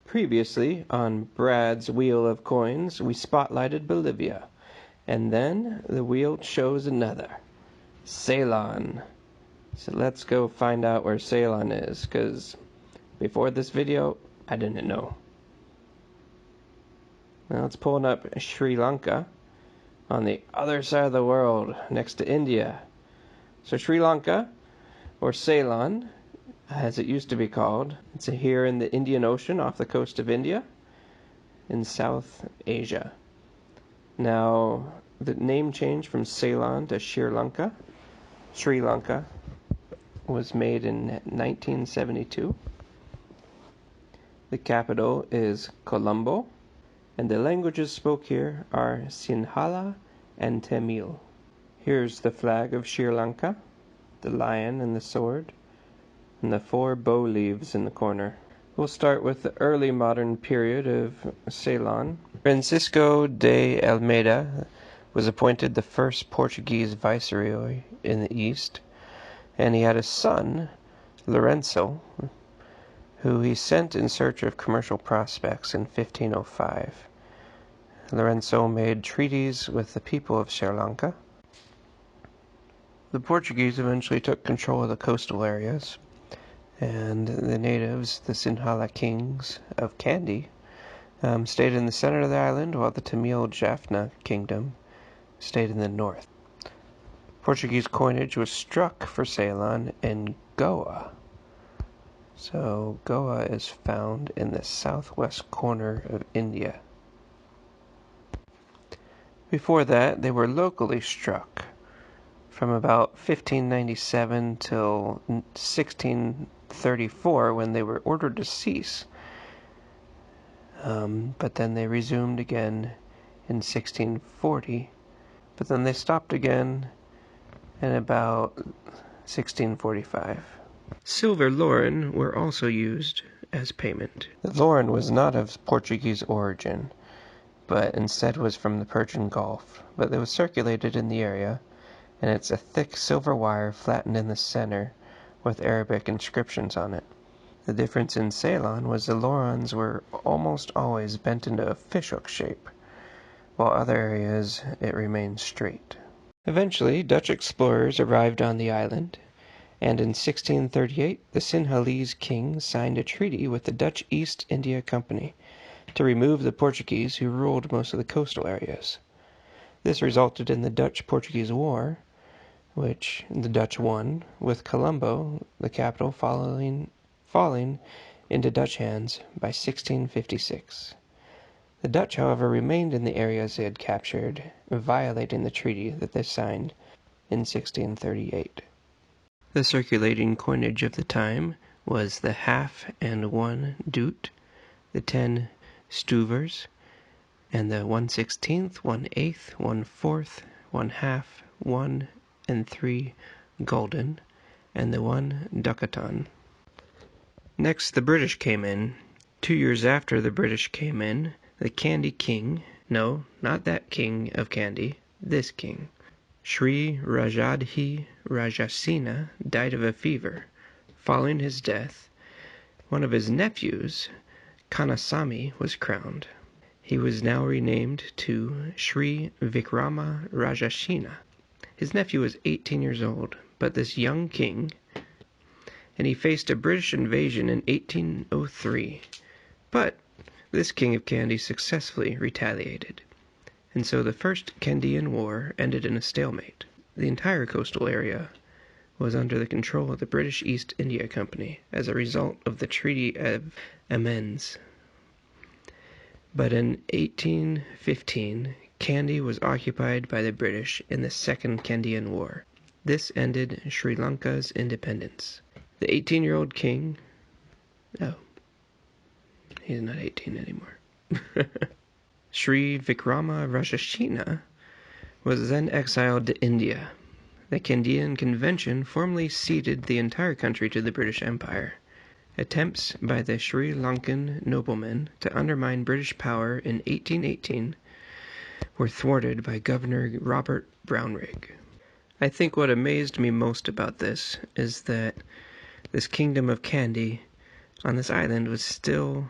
Previously, on Brad's Wheel of Coins, we spotlighted Bolivia, and then the wheel chose another, Ceylon. So let's go find out where Ceylon is, because before this video, I didn't know. Now it's pulling up Sri Lanka on the other side of the world, next to India. So Sri Lanka, or Ceylon, as it used to be called. It's here in the Indian Ocean off the coast of India in South Asia. Now, the name change from Ceylon to Sri Lanka was made in 1972. The capital is Colombo, and the languages spoke here are Sinhala and Tamil. Here's the flag of Sri Lanka, the lion and the sword, and the 4 bow leaves in the corner. We'll start with the early modern period of Ceylon. Francisco de Almeida was appointed the first Portuguese viceroy in the east, and he had a son, Lourenço, who he sent in search of commercial prospects in 1505. Lourenço made treaties with the people of Sri Lanka. The Portuguese eventually took control of the coastal areas, and the natives, the Sinhala kings of Kandy, stayed in the center of the island, while the Tamil Jaffna kingdom stayed in the north. Portuguese coinage was struck for Ceylon in Goa. So Goa is found in the southwest corner of India. Before that, they were locally struck from about 1597 till 1634, when they were ordered to cease. But then they resumed again in 1640. But then they stopped again in about 1645. Silver loren were also used as payment. The loren was not of Portuguese origin, but instead was from the Persian Gulf. But it was circulated in the area, and it's a thick silver wire flattened in the center with Arabic inscriptions on it. The difference in Ceylon was the lorens were almost always bent into a fishhook shape, while other areas it remained straight. Eventually, Dutch explorers arrived on the island, and in 1638 the Sinhalese king signed a treaty with the Dutch East India Company to remove the Portuguese who ruled most of the coastal areas. This resulted in the Dutch-Portuguese War, which the Dutch won, with Colombo, the capital, falling into Dutch hands by 1656. The Dutch, however, remained in the areas they had captured, violating the treaty that they signed in 1638. The circulating coinage of the time was the half and 1 doot, the 10 stuvers, and the 1/16, 1/8, 1/4, 1/2, 1 and 3 gulden, and the 1 ducaton. Next, the British came in. 2 years after the British came in, the Kandy king, no, not that king of Kandy, this king, Sri Rajadhi Rajasena, died of a fever. Following his death, one of his nephews, Kanasami, was crowned. He was now renamed to Sri Vikrama Rajasena. His nephew was 18 years old, but this young king, and he faced a British invasion in 1803. But this king of Kandy successfully retaliated, and so the First Kandian War ended in a stalemate. The entire coastal area was under the control of the British East India Company as a result of the Treaty of Amiens. But in 1815, Kandy was occupied by the British in the Second Kandian War. This ended Sri Lanka's independence. The 18-year-old king... Oh, he's not 18 anymore. Sri Vikrama Rajasena was then exiled to India. The Kandian Convention formally ceded the entire country to the British Empire. Attempts by the Sri Lankan noblemen to undermine British power in 1818 were thwarted by Governor Robert Brownrigg. I think what amazed me most about this is that this kingdom of Kandy on this island was still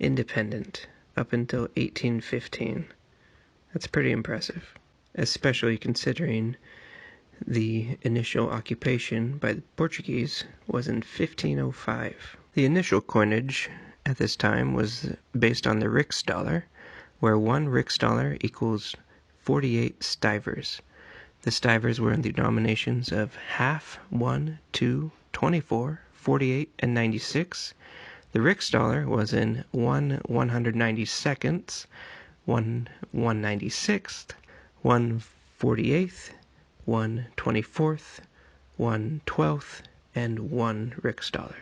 independent up until 1815. That's pretty impressive, especially considering the initial occupation by the Portuguese was in 1505. The initial coinage at this time was based on the Riksdaler, where 1 Riksdaler equals 48 stivers. The stivers were in the denominations of half, 1, 2, 24, 48, and 96. The Riksdaler was in 1 192nd, 1 196th, 1 48th, 1 24th, 1 12th, and 1 Riksdaler.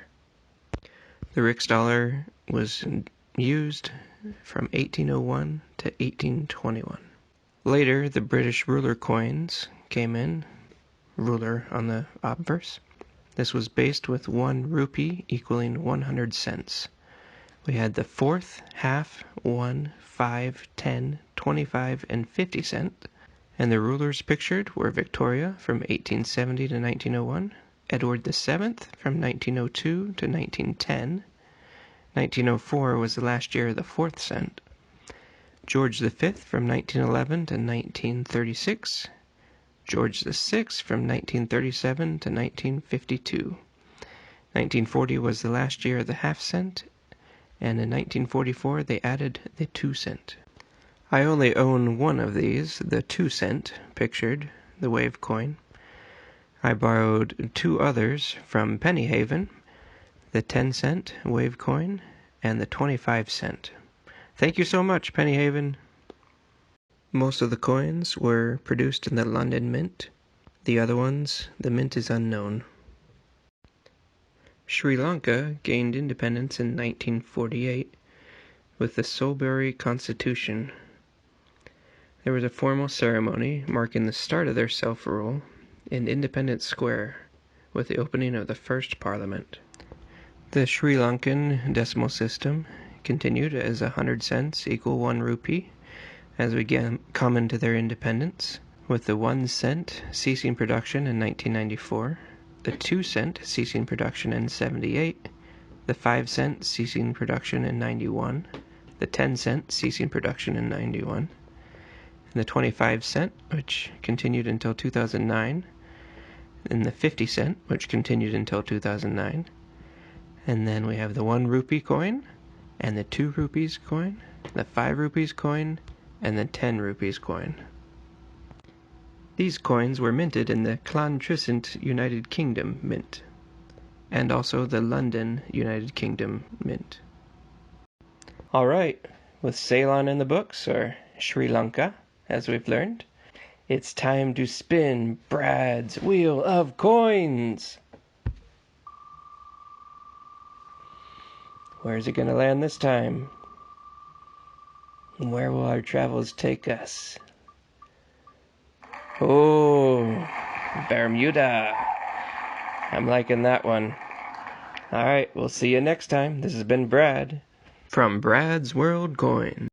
The Riksdaler was used from 1801 to 1821. Later, the British ruler coins came in, ruler on the obverse. This was based with 1 rupee equaling 100 cents. We had the fourth, half, 1, 5, 10, 25, and 50 cent. And the rulers pictured were Victoria from 1870 to 1901, Edward VII from 1902 to 1910. 1904 was the last year of the 4th cent. George V from 1911 to 1936. George VI from 1937 to 1952. 1940 was the last year of the half cent, and in 1944 they added the 2 cent. I only own one of these, the 2 cent, pictured, the wave coin. I borrowed 2 others from Pennyhaven, the 10 cent wave coin, and the 25 cent. Thank you so much, Pennyhaven. Most of the coins were produced in the London Mint. The other ones, the mint is unknown. Sri Lanka gained independence in 1948 with the Solberry Constitution. There was a formal ceremony marking the start of their self-rule in Independence Square with the opening of the first parliament. The Sri Lankan decimal system continued as 100 cents equal 1 rupee as we come into their independence, with the 1 cent ceasing production in 1994, the 2 cent ceasing production in 78, the 5 cent ceasing production in 91, the 10 cent ceasing production in 91, and the 25 cent, which continued until 2009, and the 50 cent, which continued until 2009. And then we have the 1 rupee coin, and the 2 rupees coin, the 5 rupees coin, and the 10 rupees coin. These coins were minted in the Clan-Trisant United Kingdom Mint, and also the London United Kingdom Mint. Alright, with Ceylon in the books, or Sri Lanka, as we've learned, it's time to spin Brad's Wheel of Coins! Where's it gonna land this time? Where will our travels take us? Oh, Bermuda. I'm liking that one. Alright, we'll see you next time. This has been Brad from Brad's World Coin.